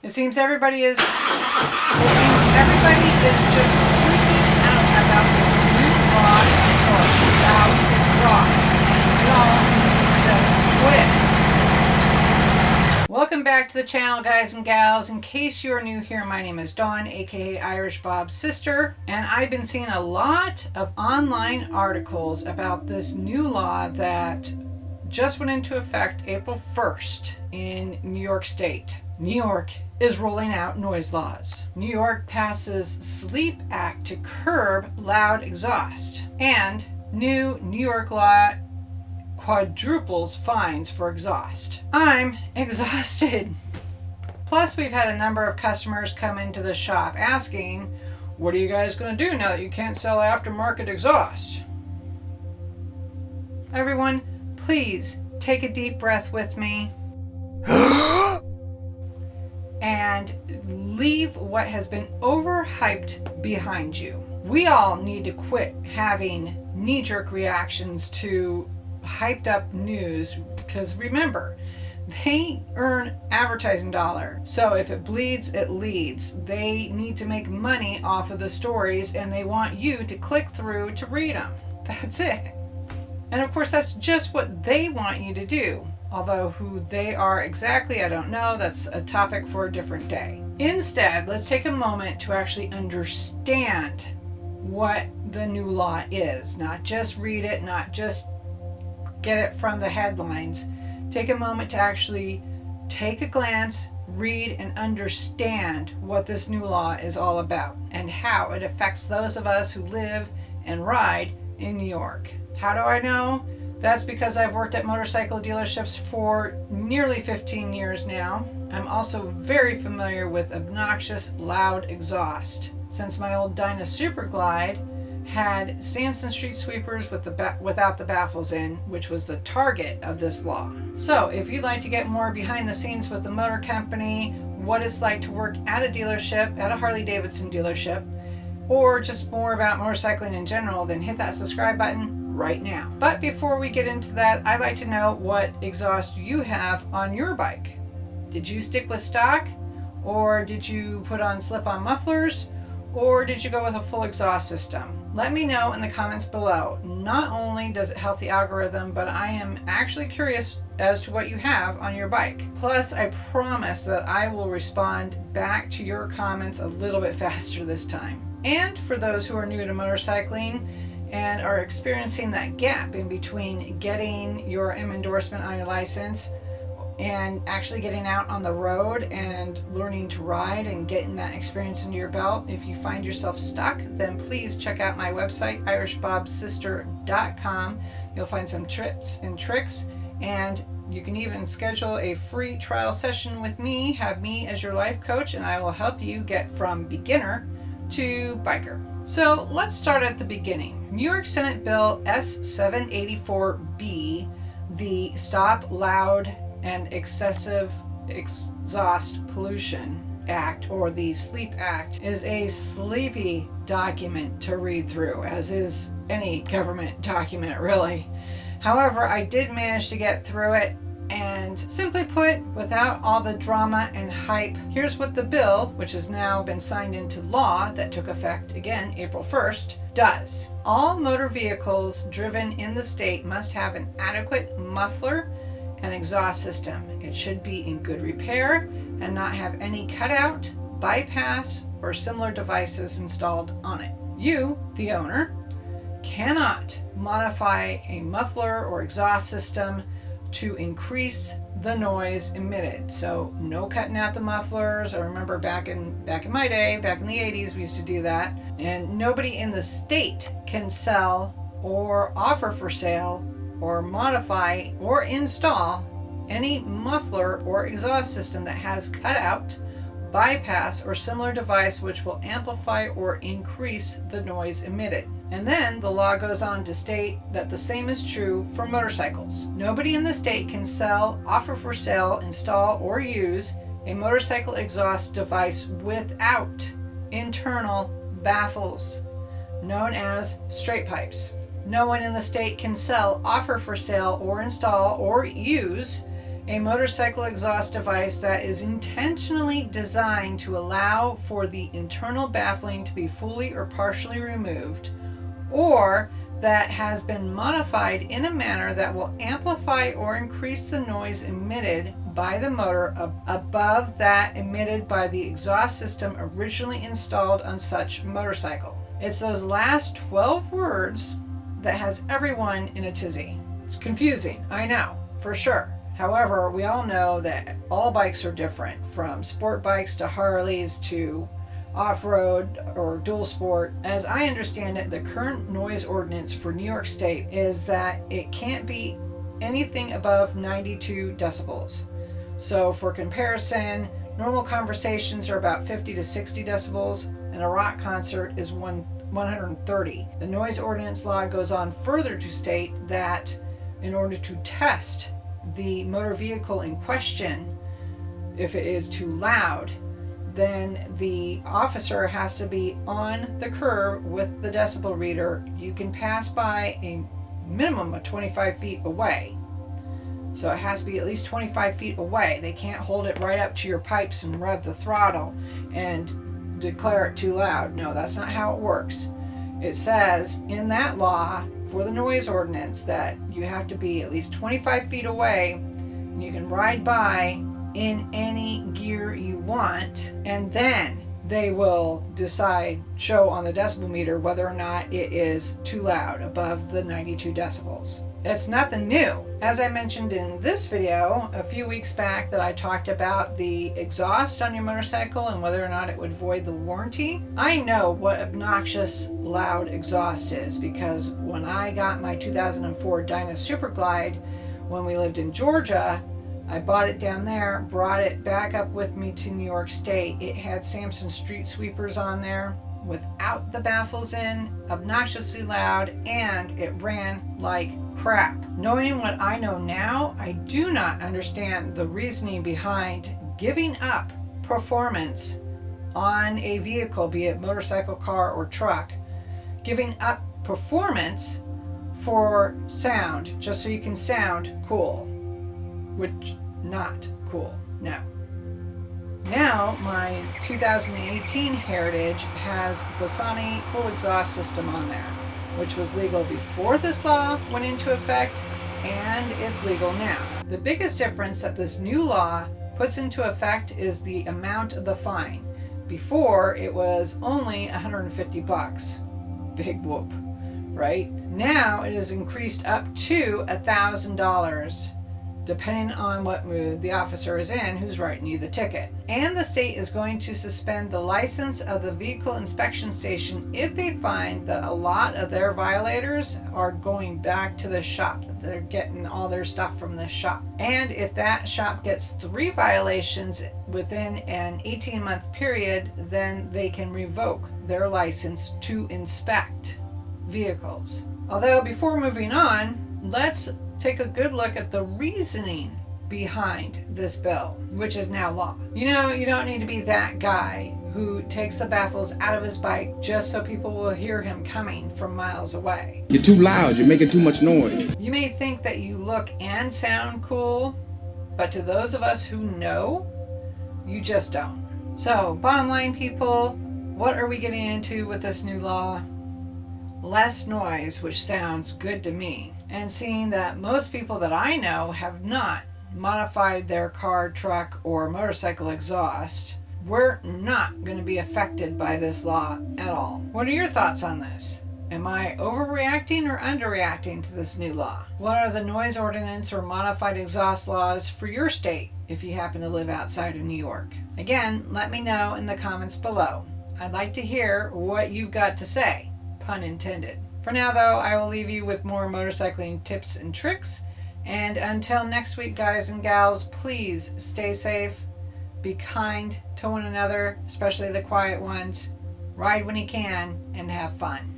It seems everybody is just freaking out about this new law for loud exhaust. Y'all just quit. Welcome back to the channel, guys and gals. In case you are new here, my name is Dawn, aka Irish Bob's sister, and I've been seeing a lot of online articles about this new law that just went into effect April 1st in New York State. New York is rolling out noise laws. New York passes Sleep Act to curb loud exhaust, and new New York law quadruples fines for exhaust. I'm exhausted. Plus, we've had a number of customers come into the shop asking, what are you guys going to do now that you can't sell aftermarket exhaust? Everyone, please take a deep breath with me and leave what has been overhyped behind you. We all need to quit having knee-jerk reactions to hyped up news, because remember, they earn advertising dollar. So if it bleeds, it leads. They need to make money off of the stories, and they want you to click through to read them. That's it. And of course, that's just what they want you to do. Although who they are exactly, I don't know. That's a topic for a different day. Instead, let's take a moment to actually understand what the new law is. Not just read it, not just get it from the headlines. Take a moment to actually take a glance, read, and understand what this new law is all about and how it affects those of us who live and ride in New York. How do I know? That's because I've worked at motorcycle dealerships for nearly 15 years now. I'm also very familiar with obnoxious, loud exhaust, since my old Dyna Super Glide had Sanson street sweepers without the baffles in, which was the target of this law. So if you'd like to get more behind the scenes with the motor company, what it's like to work at a dealership, at a Harley-Davidson dealership, or just more about motorcycling in general, then hit that subscribe button right now. But before we get into that, I'd like to know what exhaust you have on your bike. Did you stick with stock, or did you put on slip-on mufflers, or did you go with a full exhaust system? Let me know in the comments below. Not only does it help the algorithm, but I am actually curious as to what you have on your bike. Plus, I promise that I will respond back to your comments a little bit faster this time. And for those who are new to motorcycling and are experiencing that gap in between getting your M endorsement on your license and actually getting out on the road and learning to ride and getting that experience into your belt, if you find yourself stuck, then please check out my website, irishbobsister.com. You'll find some tips and tricks, and you can even schedule a free trial session with me, have me as your life coach, and I will help you get from beginner to biker. So let's start at the beginning. New York Senate Bill S784B, the Stop Loud and Excessive Exhaust Pollution Act, or the Sleep Act, is a sleepy document to read through, as is any government document really. However, I did manage to get through it, and simply put, without all the drama and hype, here's what the bill, which has now been signed into law that took effect again April 1st, does. All motor vehicles driven in the state must have an adequate muffler and exhaust system. It should be in good repair and not have any cutout, bypass, or similar devices installed on it. You, the owner, cannot modify a muffler or exhaust system to increase the noise emitted. So no cutting out the mufflers. I remember back in my day, back in the 80s, we used to do that. And nobody in the state can sell or offer for sale or modify or install any muffler or exhaust system that has cutout, bypass, or similar device which will amplify or increase the noise emitted. And then the law goes on to state that the same is true for motorcycles. Nobody in the state can sell, offer for sale, install, or use a motorcycle exhaust device without internal baffles, known as straight pipes. No one in the state can sell, offer for sale, or install, or use a motorcycle exhaust device that is intentionally designed to allow for the internal baffling to be fully or partially removed, or that has been modified in a manner that will amplify or increase the noise emitted by the motor above that emitted by the exhaust system originally installed on such motorcycle. It's those last 12 words that has everyone in a tizzy. It's confusing, I know, for sure. However, we all know that all bikes are different, from sport bikes to Harleys to off-road or dual sport. As I understand it, the current noise ordinance for New York State is that it can't be anything above 92 decibels. So for comparison, normal conversations are about 50 to 60 decibels, and a rock concert is 130. The noise ordinance law goes on further to state that in order to test the motor vehicle in question, if it is too loud, then the officer has to be on the curb with the decibel reader. You can pass by a minimum of 25 feet away. So it has to be at least 25 feet away. They can't hold it right up to your pipes and rev the throttle and declare it too loud. No, that's not how it works. It says in that law for the noise ordinance that you have to be at least 25 feet away, and you can ride by in any gear you want, and then they will show on the decibel meter whether or not it is too loud, above the 92 decibels. It's nothing new. As I mentioned in this video a few weeks back that I talked about the exhaust on your motorcycle and whether or not it would void the warranty, I know what obnoxious loud exhaust is, because when I got my 2004 Dyna Super Glide when we lived in Georgia, I bought it down there, brought it back up with me to New York State. It had Samson street sweepers on there without the baffles in, obnoxiously loud, and it ran like crap. Knowing what I know now, I do not understand the reasoning behind giving up performance on a vehicle, be it motorcycle, car, or truck, giving up performance for sound just so you can sound cool. Which, not cool. No. Now my 2018 Heritage has Bassani full exhaust system on there, which was legal before this law went into effect, and it's legal now. The biggest difference that this new law puts into effect is the amount of the fine. Before, it was only $150. Big whoop, right? Now it is increased up to $1,000. Depending on what mood the officer is in who's writing you the ticket. And the state is going to suspend the license of the vehicle inspection station if they find that a lot of their violators are going back to the shop, that they're getting all their stuff from this shop. And if that shop gets 3 violations within an 18-month period, then they can revoke their license to inspect vehicles. Although before moving on, let's take a good look at the reasoning behind this bill, which is now law. You know, you don't need to be that guy who takes the baffles out of his bike just so people will hear him coming from miles away. You're too loud, you're making too much noise. You may think that you look and sound cool, but to those of us who know, you just don't. So, bottom line, people, what are we getting into with this new law? Less noise, which sounds good to me. And seeing that most people that I know have not modified their car, truck, or motorcycle exhaust, we're not going to be affected by this law at all. What are your thoughts on this? Am I overreacting or underreacting to this new law? What are the noise ordinance or modified exhaust laws for your state if you happen to live outside of New York? Again, let me know in the comments below. I'd like to hear what you've got to say, pun intended. For now, though, I will leave you with more motorcycling tips and tricks. And until next week, guys and gals, please stay safe, be kind to one another, especially the quiet ones, ride when you can, and have fun.